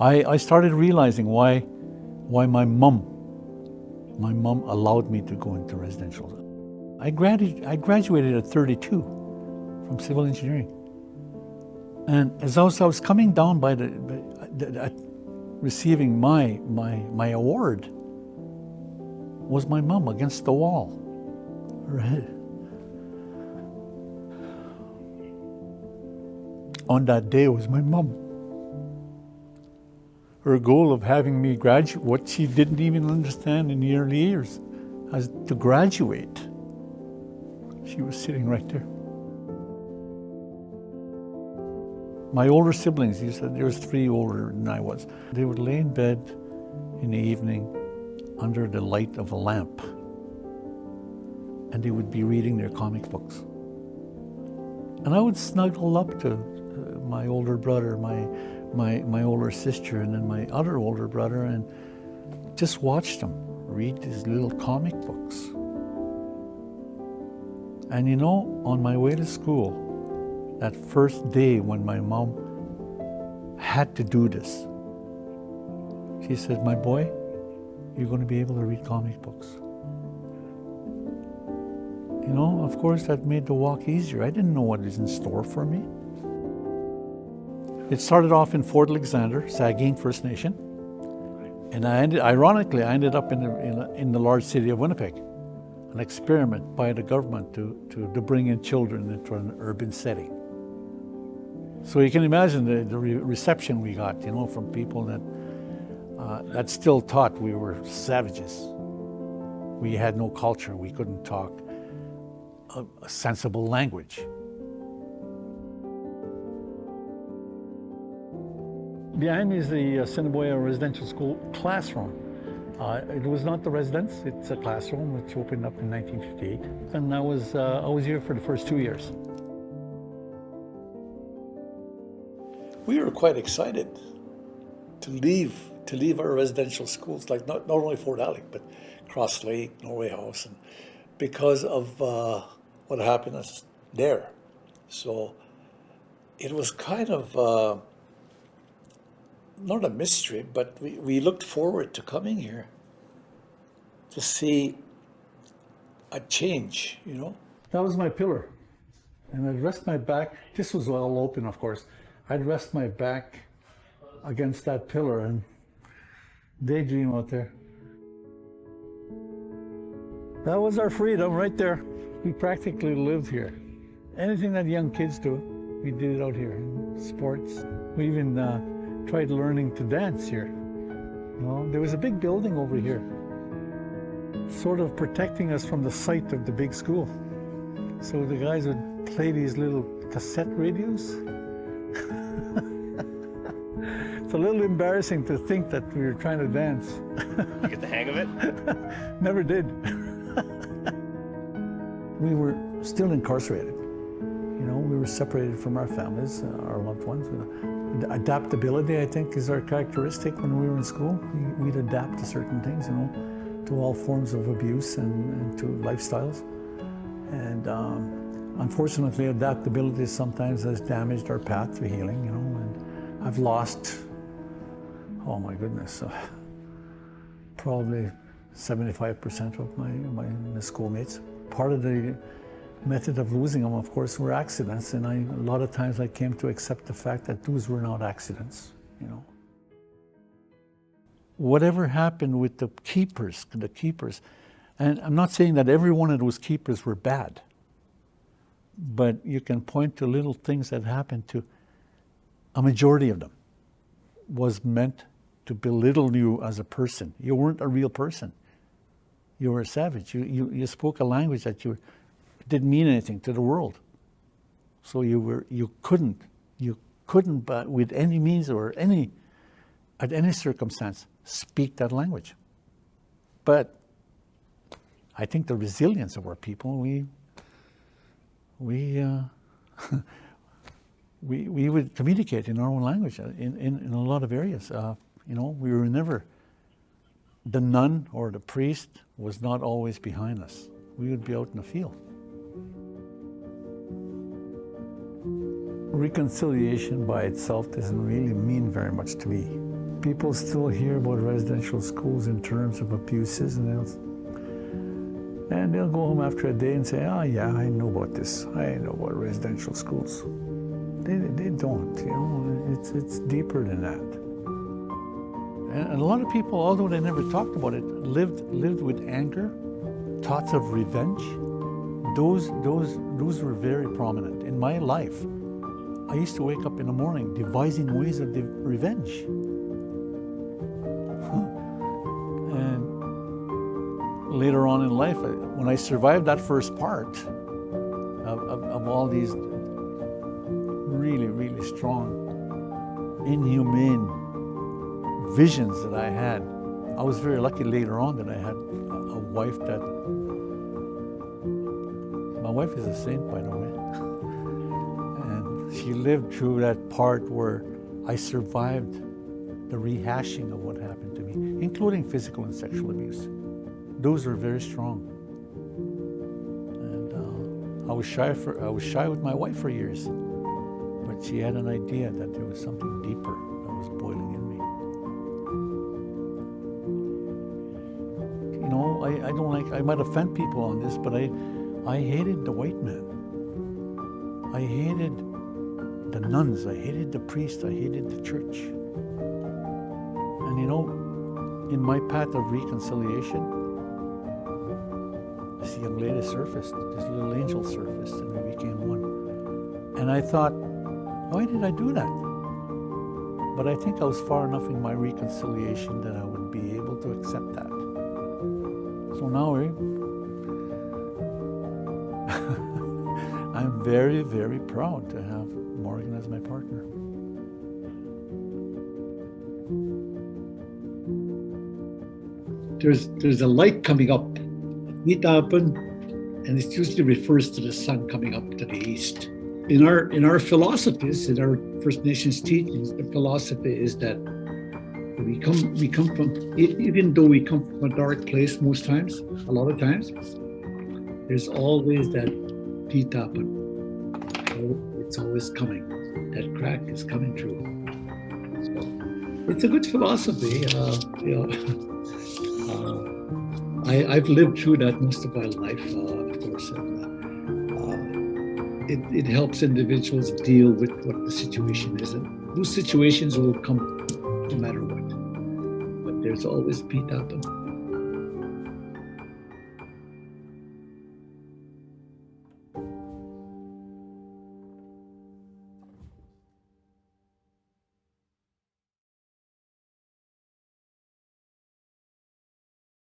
I started realizing why my mom allowed me to go into residential. I graduated at 32 from civil engineering. And as I was coming down by receiving my award, was my mom against the wall. Her head. On that day, it was my mom. Her goal of having me graduate, what she didn't even understand in the early years, as to graduate. She was sitting right there. My older siblings, you said there was 3 older than I was. They would lay in bed in the evening under the light of a lamp, and they would be reading their comic books. And I would snuggle up to my older brother, my older sister, and then my other older brother, and just watch them read these little comic books. And you know, on my way to school, that first day when my mom had to do this, she said, "My boy, you're going to be able to read comic books." You know, of course, that made the walk easier. I didn't know what was in store for me. It started off in Fort Alexander, Saugeen First Nation, and ironically, I ended up in the large city of Winnipeg, an experiment by the government to bring in children into an urban setting. So you can imagine the reception we got, you know, from people that still thought we were savages. We had no culture. We couldn't talk a sensible language. Behind me is the Assiniboia Residential School classroom. It was not the residence, it's a classroom which opened up in 1958. And I was here for the first 2 years. We were quite excited to leave our residential schools, like not only Fort Alec, but Cross Lake, Norway House, and because of what happened there. So it was kind of not a mystery, but we looked forward to coming here to see a change, you know. That was my pillar. And I'd rest my back. This was all open, of course. I'd rest my back against that pillar and daydream out there. That was our freedom right there. We practically lived here. Anything that young kids do, we did it out here. Sports. We even tried learning to dance here. You know, there was a big building over here, sort of protecting us from the sight of the big school. So the guys would play these little cassette radios. It's a little embarrassing to think that we were trying to dance. You get the hang of it? Never did. We were still incarcerated. You know, we were separated from our families, our loved ones. Adaptability, I think, is our characteristic when we were in school. We'd adapt to certain things, you know, to all forms of abuse and to lifestyles. And unfortunately, adaptability sometimes has damaged our path to healing, you know, and I've lost, oh my goodness, probably 75% of my schoolmates. Part of the method of losing them, of course, were accidents, and a lot of times I came to accept the fact that those were not accidents, you know. Whatever happened with the keepers, and I'm not saying that every one of those keepers were bad, but you can point to little things that happened to a majority of them was meant to belittle you as a person. You weren't a real person. You were a savage. You spoke a language that didn't mean anything to the world. So you couldn't but with any means or at any circumstance speak that language. But I think the resilience of our people, we would communicate in our own language in a lot of areas. You know, we were never, the nun or the priest was not always behind us. We would be out in the field. Reconciliation by itself doesn't really mean very much to me. people still hear about residential schools in terms of abuses, and they'll go home after a day and say, "Oh yeah, I know about this. I know about residential schools." They don't, you know. It's deeper than that. And a lot of people, although they never talked about it, lived with anger, thoughts of revenge. Those were very prominent in my life. I used to wake up in the morning devising ways of revenge. And later on in life, when I survived that first part of all these really, really strong, inhumane visions that I had, I was very lucky later on that I had a wife that, my wife is a saint, by the way. And she lived through that part where I survived the rehashing of what happened to me, including physical and sexual abuse. Those were very strong. And I was shy with my wife for years, but she had an idea that there was something deeper that was boiling in me. You know, I might offend people on this, but I hated the white man. I hated the nuns, I hated the priests, I hated the church. And you know, in my path of reconciliation, this young lady surfaced, this little angel surfaced, and we became one. And I thought, why did I do that? But I think I was far enough in my reconciliation that I would be able to accept that. So now I'm very, very proud to have Morgan as my partner. There's a light coming up. Nitapan, and it usually refers to the sun coming up to the east. In our philosophies, in our First Nations teachings, the philosophy is that we come from, even though we come from a dark place most times, a lot of times, there's always that Nitapan. It's always coming. That crack is coming through. So it's a good philosophy. I've lived through that most of my life, of course. And, it helps individuals deal with what the situation is. And those situations will come no matter what. But there's always Pete happen.